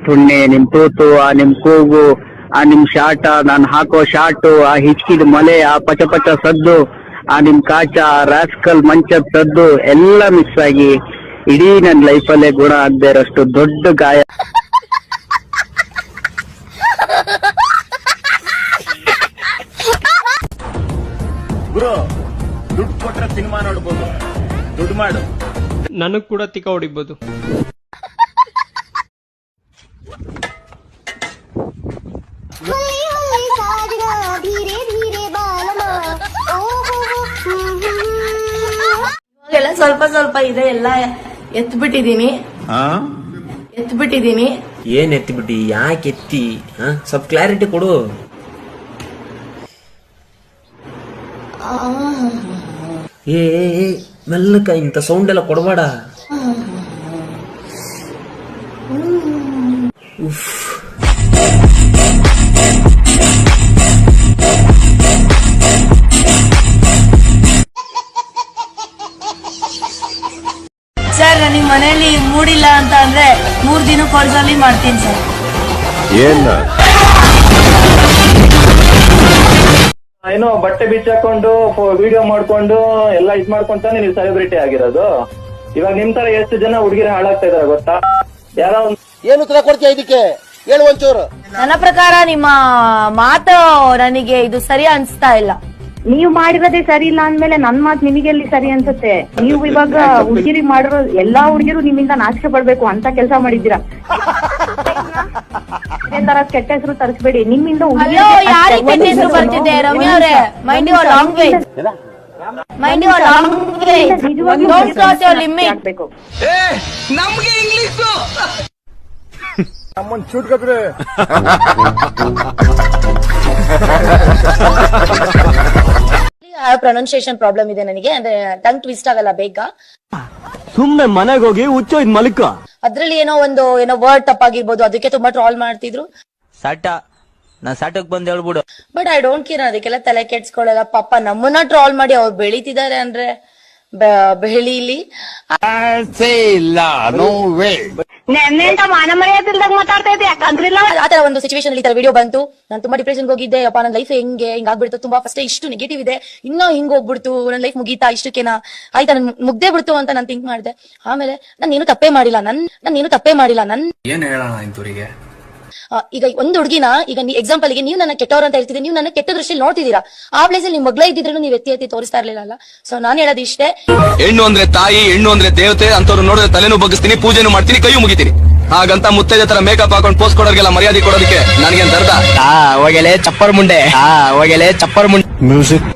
ಸುಣ್ಣೆ, ನಿಮ್ ತೂತು, ಆ ನಿಮ್ ಕೂಗು, ಆ ನಿಮ್ ಶಾಟ, ನಾನ್ ಹಾಕೋ ಶಾಟು, ಆ ಹಿಚ್ಕಿದ ಮಲೆ, ಆ ಪಚ ಪಚ ಸದ್ದು, ಆ ನಿಮ್ ಕಾಚ, ರಾಸ್ಕಲ್ ಮಂಚದ ಸದ್ದು ಎಲ್ಲ ಮಿಕ್ಸ್ ಆಗಿ ಇಡೀ ನನ್ ಲೈಫಲ್ಲೇ ಗುಣ ಆಗದೆ ಇರೋಷ್ಟು ದೊಡ್ಡ ಗಾಯ. ಗುರು, ದುಡ್ಡು ಕೊಟ್ರೆ ಸಿನಿಮಾ ನೋಡ್ಬೋದು, ದುಡ್ಡು ಮಾಡು. ನನಗ್ ಕೂಡ ತಿಕ್ಕ ಹೊಡಿಬಹುದು. ಎಲ್ಲ ಸ್ವಲ್ಪ ಸ್ವಲ್ಪ ಇದೆ, ಎಲ್ಲ ಎತ್ಬಿಟ್ಟಿದೀನಿ. ಏನ್ ಎತ್ತಿಬಿಟ್ಟಿ? ಯಾಕೆ ಎತ್ತಿ? ಸ್ವಲ್ಪ ಕ್ಲಾರಿಟಿ ಕೊಡು. ಏ ಮೆಲ್ಲಕ, ಇಂತ ಸೌಂಡ್ ಎಲ್ಲ ಕೊಡಬೇಡ. ಸರ್, ನನಗೆ ಮನೇಲಿ ಮೂಡಿಲ್ಲ ಅಂತ ಅಂದ್ರೆ 3 ದಿನ ಕೊರ್ಸಲ್ಲಿ ಮಾಡ್ತೀನಿ ಸರ್. ಏನೋ ಬಟ್ಟೆ ಬಿಚ್ಚಾಕೊಂಡು ವಿಡಿಯೋ ಮಾಡ್ಕೊಂಡು ಎಲ್ಲ ಇದ್ ಮಾಡ್ಕೊಂತಾನೆ ನೀವು ಸೆಲೆಬ್ರಿಟಿ ಆಗಿರೋದು. ಇವಾಗ ನಿಮ್ ತರ ಎಷ್ಟು ಜನ ಹುಡುಗಿರ ಹಾಳಾಗ್ತಾ ಇದಾರೆ ಗೊತ್ತಾ? ಯಾರೋ ಏನು ಉತ್ತರ ಕೊಡ್ತೀಯ ಇದಕ್ಕೆ? ಹೇಳು ಒಂಚೂರು. ನನ್ನ ಪ್ರಕಾರ ನಿಮ್ಮ ಮಾತು ನನಗೆ ಇದು ಸರಿ ಅನ್ಸ್ತಾ ಇಲ್ಲ. ನೀವು ಮಾಡಿರೋದೇ ಸರಿ ಇಲ್ಲ ಅಂದ್ಮೇಲೆ ನನ್ ಮಾತು ನಿಮಗೆಲ್ಲಿ ಸರಿ ಅನ್ಸುತ್ತೆ? ನೀವು ಇವಾಗ ಹುಡುಗಿರಿಗೆ ಮಾಡಿರೋ ಎಲ್ಲಾ ಹುಡುಗಿರು ನಿಮ್ಮಿಂದ ನಾಚಿಕೆ ಪಡ್ಬೇಕು ಅಂತ ಕೆಲಸ ಮಾಡಿದ್ದೀರಾ. ಇದೇ ತರ ಕೆಟ್ಟ ಹೆಸರು ತರಿಸ್ಬೇಡಿ. ನಿಮ್ಮಿಂದ ಯಾರಿಗೆ ಕೆಟ್ಟ ಹೆಸರು ಬರ್ತಿದೆ ರಮ್ಯಾ ಅವರೇ? Mind your long way, mind your long way, don't cross your limit. ನಮ್ಗೆ ಇಂಗ್ಲಿಷ್ ನಮ್ಮನ್ ಚೂಟ್ಕತ್ರೆ. ಪ್ರೊನೌನ್ಸಿಯೇಷನ್ ಪ್ರಾಬ್ಲಮ್ ಇದೆ ನನಗೆ, ಅಂದ್ರೆ ಟಂಗ್ ಟ್ವಿಸ್ಟ್ ಆಗಲ್ಲ ಬೇಗ. ಸುಮ್ನೆ ಮನೆಗೆ ಹೋಗಿ ಹುಚ್ಚೋಯ್ದ್ ಮಲಿಕ. ಅದ್ರಲ್ಲಿ ಏನೋ ವರ್ಡ್ ತಪ್ಪಾಗಿರ್ಬೋದು, ಅದಕ್ಕೆ ತುಂಬಾ ಟ್ರಾಲ್ ಮಾಡ್ತಿದ್ರು. ನಾ ಸಾಟಕ್ ಬಂದ್ ಹೇಳ್ಬಿಡು. ಬಟ್ ಐ ಡೋಂಟ್ ಕೇರ್, ಅದಕ್ಕೆಲ್ಲ ತಲೆ ಕೆಡ್ಸ್ಕೊಳ್ಳಲ್ಲ. ಪಾಪ ನಮ್ಮನ್ನ ಟ್ರಾಲ್ ಮಾಡಿ ಅವ್ರು ಬೆಳೀತಿದ್ದಾರೆ ಅಂದ್ರೆ ಬೆಳೀಲಿ. ಮಾನ ಮರ್ಯಾದಿಲ್ದಾಗ ಮಾತಾಡ್ತಾ ಇದ್ದೆ, ಯಾಕಂದ್ರಿಲ್ಲ. ಆತರ ಒಂದು ಸಿಚುವೇಶನ್ ಅಲ್ಲಿ ಈ ತರ ವಿಡಿಯೋ ಬಂತು. ನಾನು ತುಂಬಾ ಡಿಪ್ರೆಷನ್ ಹೋಗಿದ್ದೆ. ಅಪ್ಪ ನನ್ನ ಲೈಫ್ ಹಿಂಗಾಗ್ಬಿಡ್ತು, ತುಂಬಾ ಫಸ್ಟ್ ಇಷ್ಟು ನೆಗೆಟಿವ್ ಇದೆ, ಇನ್ನೂ ಹಿಂಗ್ ಹೋಗ್ಬಿಡ್ತು, ನನ್ನ ಲೈಫ್ ಮುಗೀತಾ, ಇಷ್ಟಕ್ಕೇನಾ ಆಯ್ತಾ, ನನ್ ಮುಗ್ದೇ ಬಿಡ್ತು ಅಂತ ನಾನು ಥಿಂಕ್ ಮಾಡಿದೆ. ಆಮೇಲೆ ನಾನು ಏನು ತಪ್ಪೇ ಮಾಡಿಲ್ಲ, ನನ್ ಏನ್ ಹೇಳೋಣ ಇಂತೂರಿಗೆ. ಈಗ ಒಂದು ಹುಡುಗಿನ, ಈಗ ಎಕ್ಸಾಂಪಲ್ ಗೆ ನೀವು ನನ್ನ ಕೆಟ್ಟವ್ರು ಅಂತ ಹೇಳ್ತಿದ್ದೀರಿ, ನೀವು ನನ್ನ ಕೆಟ್ಟ ದೃಷ್ಟಿಯಲ್ಲಿ ನೋಡ್ತಿದ್ದೀರಾ. ಆ ಪ್ಲೇಸ್ ಅಲ್ಲಿ ನಿಮ್ ಮಗ್ಳ ಇದ್ದಿದ್ರು ನೀವು ಎತ್ತಿ ತೋರಿಸ್ತಾ ಇರ್ಲಿಲ್ಲ. ಸೊ ನಾನ್ ಹೇಳೋದು ಇಷ್ಟೇ, ಹೆಣ್ಣು ಅಂದ್ರೆ ತಾಯಿ, ಹೆಣ್ಣು ಅಂದ್ರೆ ದೇವತೆ ಅಂತವ್ರು ನೋಡಿದ್ರೆ ತಲೆನೂ ಬಗ್ಗಿಸ್ತೀನಿ, ಪೂಜೆನೂ ಮಾಡ್ತೀನಿ, ಕೈಯೂ ಮುಗಿತೀನಿ. ಹಾಗಂತ ಮುತ್ತೈದೆ ತರ ಮೇಕಪ್ ಹಾಕೊಂಡು ಪೋಸ್ಟ್ ಕೊಡೋರ್ಗೆಲ್ಲ ಮರ್ಯಾದೆ ಕೊಡೋದಕ್ಕೆ ನನಗೇನ್ ದರ್ದ? ಹೋಗಲೇ ಚಪ್ಪರ್ ಮುಂಡೆ ಮ್ಯೂಸಿಕ್.